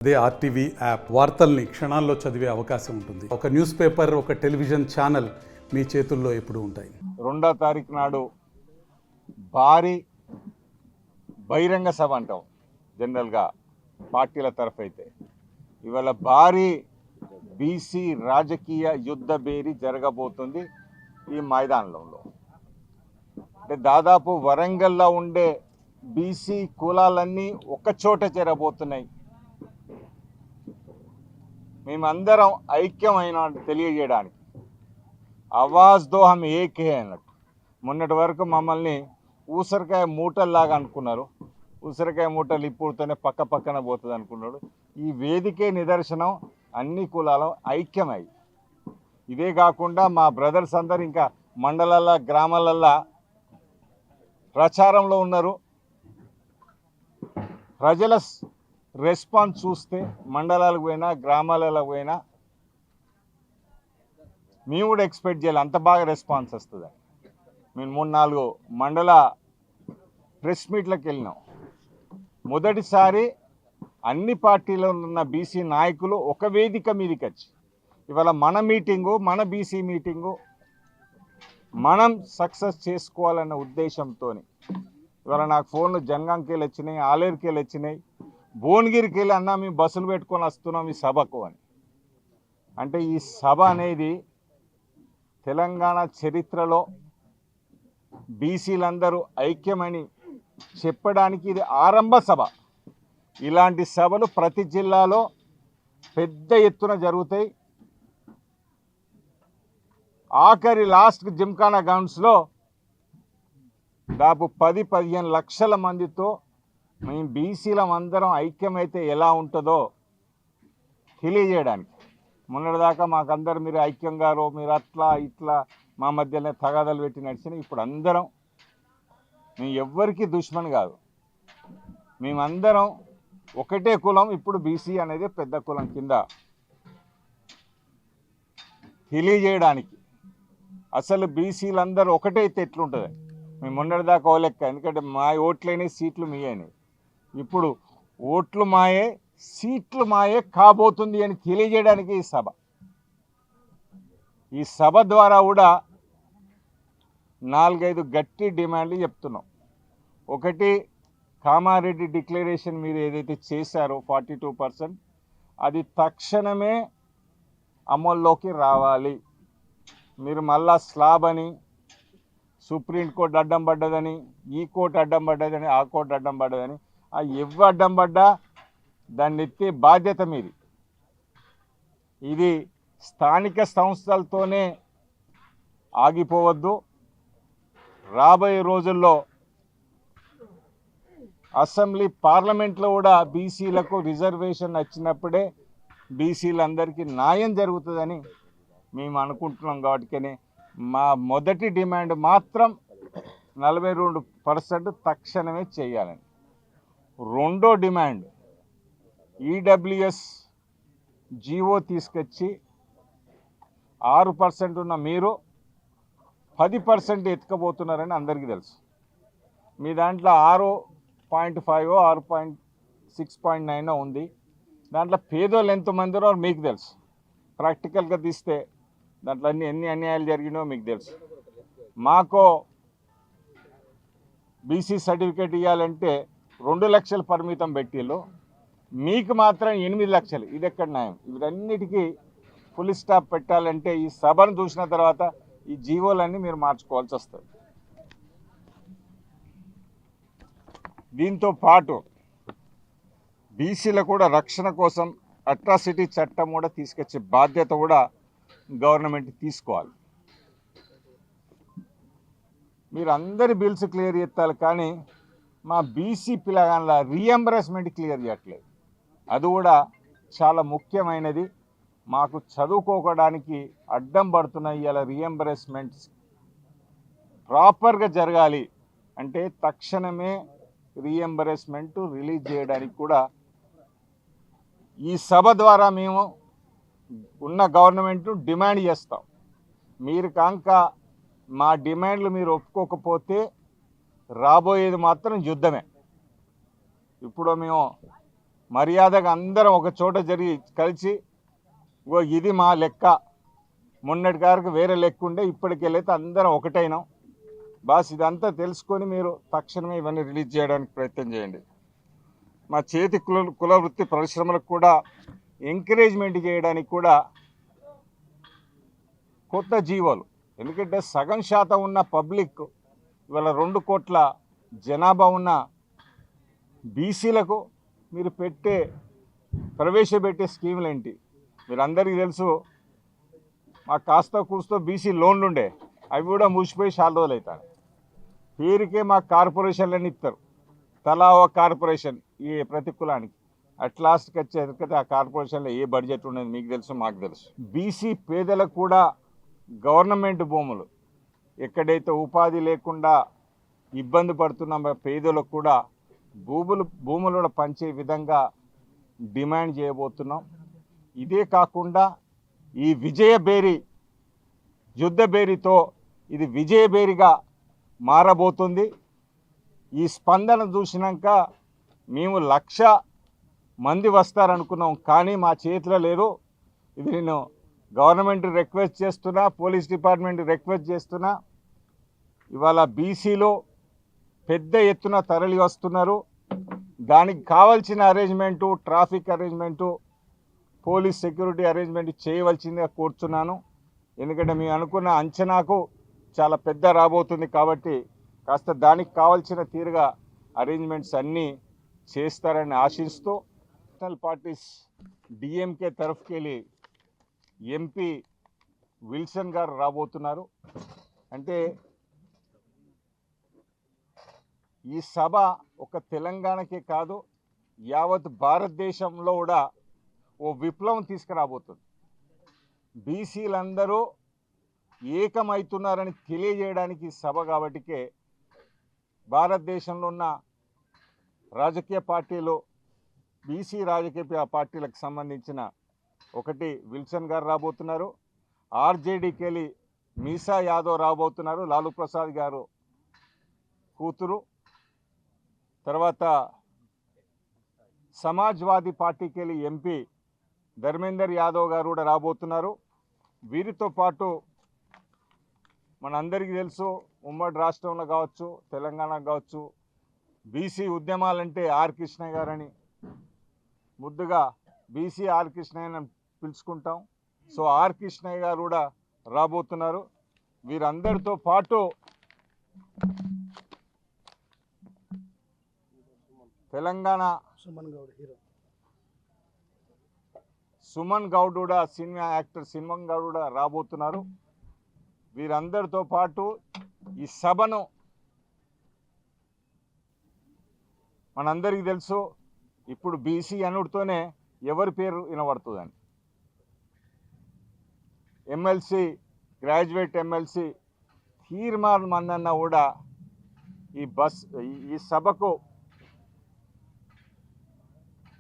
అదే RTV app వార్తల్ని క్షణాల్లో చదివే అవకాశం ఉంటుంది. ఒక న్యూస్ పేపర్, ఒక టెలివిజన్ ఛానల్ మీ చేతుల్లో ఎప్పుడూ ఉంటాయి. 2వ తారీఖు నాడు భారీ బహిరంగ సభ అంటాం జనరల్గా పార్టీల తరఫు అయితే. ఇవాళ భారీ బీసీ రాజకీయ యుద్ధ బేరీ జరగబోతుంది ఈ మైదానంలో. అంటే దాదాపు వరంగల్లో ఉండే బీసీ కులాలన్నీ ఒక్కచోట చేరబోతున్నాయి. మేమందరం ఐక్యమైన తెలియజేయడానికి ఆవాజ్ దో హమ్ ఏక్ హే అన్నట్టు. మొన్నటి వరకు మమ్మల్ని ఊసరకాయ మూటల్లాగా అనుకున్నారు. ఊసరకాయ మూటలు ఇప్పుడుతోనే పక్కన పోతుంది అనుకున్నాడు. ఈ వేదికే నిదర్శనం అన్ని కులాలు ఐక్యమై. ఇదే కాకుండా మా బ్రదర్స్ అందరు ఇంకా మండలాల గ్రామాలల్లో ప్రచారంలో ఉన్నారు. ప్రజల రెస్పాన్స్ చూస్తే మండలాలకు పోయినా గ్రామాలకు పోయినా మేము కూడా ఎక్స్పెక్ట్ చేయాలి అంత బాగా రెస్పాన్స్ వస్తుంది. మేము 3-4 మండల ప్రెస్ మీట్లకు వెళ్ళినాం. మొదటిసారి అన్ని పార్టీలో ఉన్న బీసీ నాయకులు ఒక వేదిక మీదకి వచ్చి ఇవాళ మన మీటింగు, మన బీసీ మీటింగు మనం సక్సెస్ చేసుకోవాలన్న ఉద్దేశంతో ఇవాళ నాకు ఫోన్లు జనగాంకి వెళ్ళి వచ్చినాయి, ఆలేరుకి వెళ్ళి వచ్చినాయి, భువనగిరికి వెళ్ళి అన్నా మేము బస్సులు పెట్టుకొని వస్తున్నాం ఈ సభకు అని. అంటే ఈ సభ అనేది తెలంగాణ చరిత్రలో బీసీలందరూ ఐక్యమని చెప్పడానికి ఇది ఆరంభ సభ. ఇలాంటి సభలు ప్రతి జిల్లాలో పెద్ద ఎత్తున జరుగుతాయి. ఆఖరి లాస్ట్ జిమ్ఖానా గ్రౌండ్స్లో దాదాపు 10-15 లక్షల మందితో మేము బీసీలం అందరం ఐక్యమైతే ఎలా ఉంటుందో తెలియజేయడానికి. మొన్నటిదాకా మాకందరూ మీరు ఐక్యంగారో మీరు అట్లా ఇట్లా మా మధ్యనే తగాదాలు పెట్టి నడిచినాయి. ఇప్పుడు అందరం మేము ఎవ్వరికీ దుష్మన్ కాదు, మేమందరం ఒకటే కులం. ఇప్పుడు బీసీ అనేది పెద్ద కులం కింద తెలియజేయడానికి. అసలు బీసీలందరూ ఒకటైతే ఎట్లుంటుంది. మేము మొన్నటిదాకా ఓ లెక్క, ఎందుకంటే మా ఓట్లైనవి సీట్లు మీ అయినాయి. ఇప్పుడు ఓట్లు మాయే సీట్లు మాయే కాబోతుంది అని తెలియజేయడానికి ఈ సభ. ఈ సభ ద్వారా కూడా 4-5 గట్టి డిమాండ్లు చెప్తున్నాం. ఒకటి, కామారెడ్డి డిక్లరేషన్ మీరు ఏదైతే చేశారో 42%, అది తక్షణమే అమల్లోకి రావాలి. మీరు మళ్ళా స్లాబ్ అని, సుప్రీంకోర్టు అడ్డం పడ్డదని, ఈ కోర్టు అడ్డం పడ్డదని, ఆ కోర్టు అడ్డం పడ్డదని, ఆ ఎవ్వ అడ్డం పడ్డా దాన్ని ఎత్తే బాధ్యత మీది. ఇది స్థానిక సంస్థలతోనే ఆగిపోవద్దు. రాబోయే రోజుల్లో అసెంబ్లీ పార్లమెంట్లో కూడా బీసీలకు రిజర్వేషన్ వచ్చినప్పుడే బీసీలందరికీ న్యాయం జరుగుతుందని మేము అనుకుంటున్నాం. కాబట్టి మా మొదటి డిమాండ్ మాత్రం 42% తక్షణమే చేయాలని. రెండో డిమాండ్, ఈడబ్ల్యూఎస్ జీవో తీసుకొచ్చి 6% ఉన్న మీరు 10% ఎత్తుకపోతున్నారని అందరికీ తెలుసు. మీ దాంట్లో 6.5 6.9 ఉంది. దాంట్లో పేదోళ్ళు ఎంతమందిరో మీకు తెలుసు. ప్రాక్టికల్గా తీస్తే దాంట్లో ఎన్ని అన్యాయాలు జరిగినాయో మీకు తెలుసు. మాకు బీసీ సర్టిఫికేట్ ఇవ్వాలంటే 2 లక్షలు పరిమితం పెట్టిళ్ళు, మీకు మాత్రం 8 లక్షలు. ఇది ఎక్కడ న్యాయం? ఇవన్నిటికీ ఫుల్ స్టాప్ పెట్టాలంటే ఈ సభను చూసిన తర్వాత ఈ జీవోలన్నీ మీరు మార్చుకోవాల్సి వస్తుంది. దీంతో పాటు బీసీల కూడా రక్షణ కోసం అట్రాసిటీ చట్టం కూడా తీసుకొచ్చే బాధ్యత కూడా గవర్నమెంట్ తీసుకోవాలి. మీరు అందరి బిల్స్ క్లియర్ చేస్తారు, కానీ మా బీసీ పిల్లగాళ్ళ రీఎంబర్స్మెంట్ క్లియర్ చేయట్లేదు. అది కూడా చాలా ముఖ్యమైనది. మాకు చదువుకోవడానికి అడ్డం పడుతున్నాయి. ఇలా రీఎంబర్స్మెంట్స్ ప్రాపర్గా జరగాలి అంటే తక్షణమే రీఎంబర్స్మెంట్ రిలీజ్ చేయడానికి కూడా ఈ సభ ద్వారా మేము ఉన్న గవర్నమెంట్ డిమాండ్ చేస్తాం. మీరు కాంక మా డిమాండ్లు మీరు ఒప్పుకోకపోతే రాబోయేది మాత్రం యుద్ధమే. ఇప్పుడు మేము మర్యాదగా అందరం ఒక చోట జరిగి కలిసి ఇది మా లెక్క, మొన్నటి గారికి వేరే లెక్క ఉండే ఇప్పటికెళ్ళైతే అందరం ఒకటైనాం బాస్, ఇదంతా తెలుసుకొని మీరు తక్షణమే ఇవన్నీ రిలీజ్ చేయడానికి ప్రయత్నం చేయండి. మా చేతి కుల వృత్తి పరిశ్రమలకు కూడా ఎంకరేజ్మెంట్ చేయడానికి కూడా కొత్త జీవోలు, ఎందుకంటే సగం శాతం ఉన్న పబ్లిక్ ఇవాళ 2 కోట్ల జనాభా ఉన్న బీసీలకు మీరు ప్రవేశపెట్టే స్కీములు ఏంటి? మీరు అందరికీ తెలుసు, మాకు కాస్త కూస్తో బీసీ లోన్లు ఉండే, అవి కూడా మూసిపోయి చాలా రోజులు అవుతాయి. పేరుకే మాకు కార్పొరేషన్లని ఇస్తారు, తలా ఒక కార్పొరేషన్ ఈ ప్రతి కులానికి. అట్ లాస్ట్కి వచ్చేది ఆ కార్పొరేషన్లో ఏ బడ్జెట్ ఉండేది మీకు తెలుసు, మాకు తెలుసు. బీసీ పేదలకు కూడా గవర్నమెంట్ భూములు, ఎక్కడైతే ఉపాధి లేకుండా ఇబ్బంది పడుతున్న పేదలకు కూడా భూములు కూడా పంచే విధంగా డిమాండ్ చేయబోతున్నాం. ఇదే కాకుండా ఈ విజయబేరి యుద్ధబేరితో ఇది విజయబేరిగా మారబోతుంది. ఈ స్పందన చూసినాక మేము 1,00,000 మంది వస్తారనుకున్నాం, కానీ మా చేతిలో లేదు. ఇది నేను గవర్నమెంట్ రిక్వెస్ట్ చేస్తున్నా, పోలీస్ డిపార్ట్మెంట్ రిక్వెస్ట్ చేస్తున్నా. ఇవాళ బీసీలో పెద్ద ఎత్తున తరలి వస్తున్నారు. దానికి కావాల్సిన arrangement, traffic arrangement, police security arrangement చేయవలసిందిగా కోరుతున్నాను. ఎందుకంటే మేము అనుకున్న అంచనాకు చాలా పెద్ద రాబోతుంది కాబట్టి కాస్త దానికి కావాల్సిన తీరుగా అరేంజ్మెంట్స్ అన్నీ చేస్తారని ఆశిస్తూ, నేషనల్ పార్టీస్ డిఎంకే తరఫుకెళ్ళి ఎంపీ విల్సన్ గారు రాబోతున్నారు. అంటే ఈ సభ ఒక తెలంగాణకే కాదు, యావత్ భారతదేశంలో కూడా ఓ విప్లవం తీసుకురాబోతుంది. బీసీలందరూ ఏకమవుతున్నారని తెలియజేయడానికి సభ కాబట్టికే భారతదేశంలో ఉన్న రాజకీయ పార్టీలు, బీసీ రాజకీయ పార్టీలకు సంబంధించిన ఒకటి విల్సన్ గారు రాబోతున్నారు, ఆర్జేడీకి వెళ్ళి మీసా యాదవ్ రాబోతున్నారు, లాలూ ప్రసాద్ గారు కూతురు. తర్వాత సమాజ్వాదీ పార్టీకి వెళ్ళి ఎంపీ ధర్మేందర్ యాదవ్ గారు కూడా రాబోతున్నారు. వీరితో పాటు మనందరికీ తెలుసు, ఉమ్మడి రాష్ట్రంలో కావచ్చు, తెలంగాణ కావచ్చు, బీసీ ఉద్యమాలంటే ఆర్ కృష్ణయ్య గారని ముద్దుగా బీసీ ఆర్ కృష్ణయ్య అని పిలుచుకుంటాం. సో ఆర్ కృష్ణయ్య గారు కూడా రాబోతున్నారు. వీరందరితో పాటు తెలంగాణ సుమన్ గౌడ్ కూడా, సినిమా యాక్టర్ సుమన్ గౌడ్ కూడా రాబోతున్నారు. వీరందరితో పాటు ఈ సభను మనందరికీ తెలుసు, ఇప్పుడు బీసీ అనుడితోనే ఎవరి పేరు వినబడుతుందని. ఎమ్మెల్సీ, గ్రాడ్యుయేట్ ఎమ్మెల్సీ తీర్మాన్ మందన్న కూడా ఈ సభకు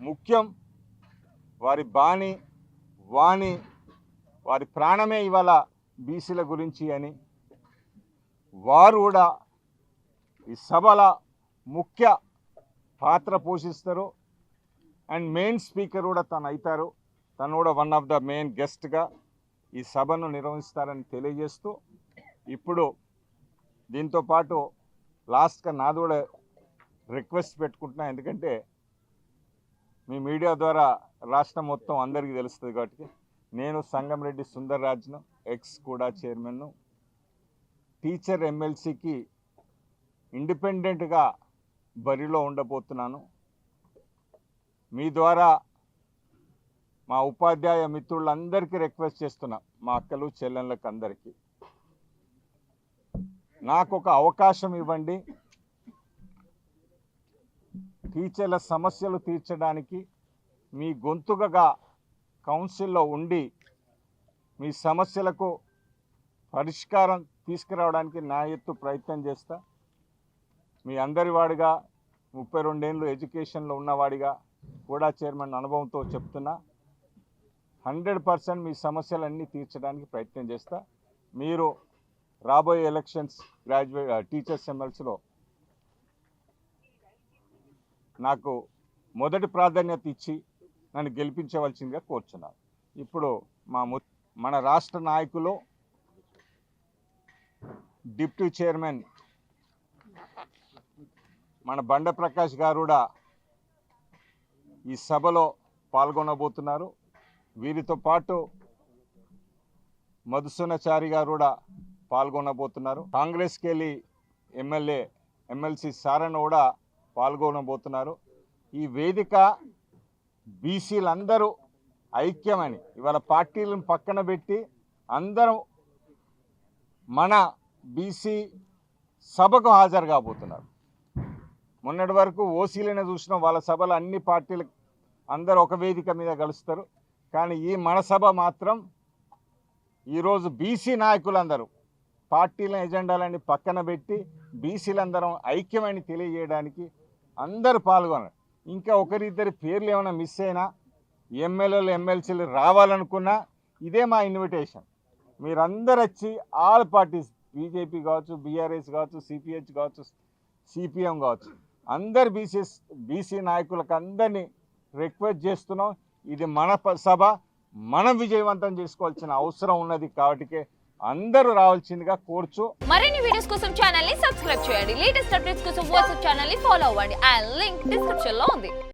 ముఖ్యం. వారి బాణి వాణి, వారి ప్రాణమే ఇవాళ బీసీల గురించి అని వారు కూడా ఈ సభల ముఖ్య పాత్ర పోషిస్తారు. అండ్ మెయిన్ స్పీకర్ కూడా తను అవుతారు, తను కూడా వన్ ఆఫ్ ద మెయిన్ గెస్ట్గా ఈ సభను నిర్వహిస్తారని తెలియజేస్తూ, ఇప్పుడు దీంతో పాటు లాస్ట్గా నాది కూడా రిక్వెస్ట్ పెట్టుకుంటున్నా. ఎందుకంటే మీ మీడియా ద్వారా రాష్ట్రం మొత్తం అందరికీ తెలుస్తుంది కాబట్టి, నేను సంగంరెడ్డి సుందర్రాజ్ను, ఎక్స్ కూడా చైర్మన్ను, టీచర్ ఎమ్మెల్సీకి ఇండిపెండెంట్గా బరిలో ఉండబోతున్నాను. మీ ద్వారా మా ఉపాధ్యాయ మిత్రులందరికీ రిక్వెస్ట్ చేస్తున్నా, మా అక్కలు చెల్లెళ్ళకి అందరికీ నాకు ఒక అవకాశం ఇవ్వండి. టీచర్ల సమస్యలు తీర్చడానికి మీ గొంతుకగా కౌన్సిల్లో ఉండి మీ సమస్యలకు పరిష్కారం తీసుకురావడానికి నా ఎత్తు ప్రయత్నం చేస్తా. మీ అందరి వాడిగా, 32 ఏళ్ళు ఎడ్యుకేషన్లో ఉన్నవాడిగా, కూడా చైర్మన్ అనుభవంతో చెప్తున్నా, 100% మీ సమస్యలన్నీ తీర్చడానికి ప్రయత్నం చేస్తా. మీరు రాబోయే ఎలక్షన్స్ టీచర్స్ ఎమ్మెల్సీలో నాకు మొదటి ప్రాధాన్యత ఇచ్చి నన్ను గెలిపించవలసిందిగా కోరుచున్నాను. ఇప్పుడు మన రాష్ట్ర నాయకులు డిప్యూటీ చైర్మన్ మన బండ ప్రకాష్ గారు కూడా ఈ సభలో పాల్గొనబోతున్నారు. వీరితో పాటు మధుసూనాచారి గారు కూడా పాల్గొనబోతున్నారు. కాంగ్రెస్కి వెళ్ళి ఎమ్మెల్సీ సారన్న కూడా పాల్గొనబోతున్నారు. ఈ వేదిక బీసీలందరూ ఐక్యమని ఇవాళ పార్టీలను పక్కన పెట్టి అందరం మన బీసీ సభకు హాజరు కాబోతున్నారు. మొన్నటి వరకు ఓసీలనే చూసిన వాళ్ళ సభలు అన్ని పార్టీలు అందరూ ఒక వేదిక మీద కలుస్తారు. కానీ ఈ మన సభ మాత్రం ఈరోజు బీసీ నాయకులందరూ పార్టీల ఎజెండాలన్నీ పక్కన పెట్టి బీసీలందరం ఐక్యమని తెలియజేయడానికి అందరూ పాల్గొన్నారు. ఇంకా ఒకరిద్దరి పేర్లు ఏమైనా మిస్ అయినా ఎమ్మెల్యేలు ఎమ్మెల్సీలు రావాలనుకున్నా ఇదే మా ఇన్విటేషన్. మీరందరూ వచ్చి ఆల్ పార్టీస్ బీజేపీ కావచ్చు, బీఆర్ఎస్ కావచ్చు, సిపిహెచ్ కావచ్చు, సిపిఎం కావచ్చు, అందరు బీసీ నాయకులకు అందరినీ రిక్వెస్ట్ చేస్తున్నాం. ఇది మన సభ, మనం విజయవంతం చేసుకోవాల్సిన అవసరం ఉన్నది. కాబట్టి అందరూ రావాల్సిందిగా కోరుచు. మరిన్ని వీడియోస్ కోసం ఛానల్ ని సబ్స్క్రైబ్ చేయండి. లేటెస్ట్ అప్డేట్స్ కోసం వాట్సాప్ ఛానల్ ని ఫాలో అవ్వండి. ఆ లింక్ డిస్క్రిప్షన్ లో ఉంది.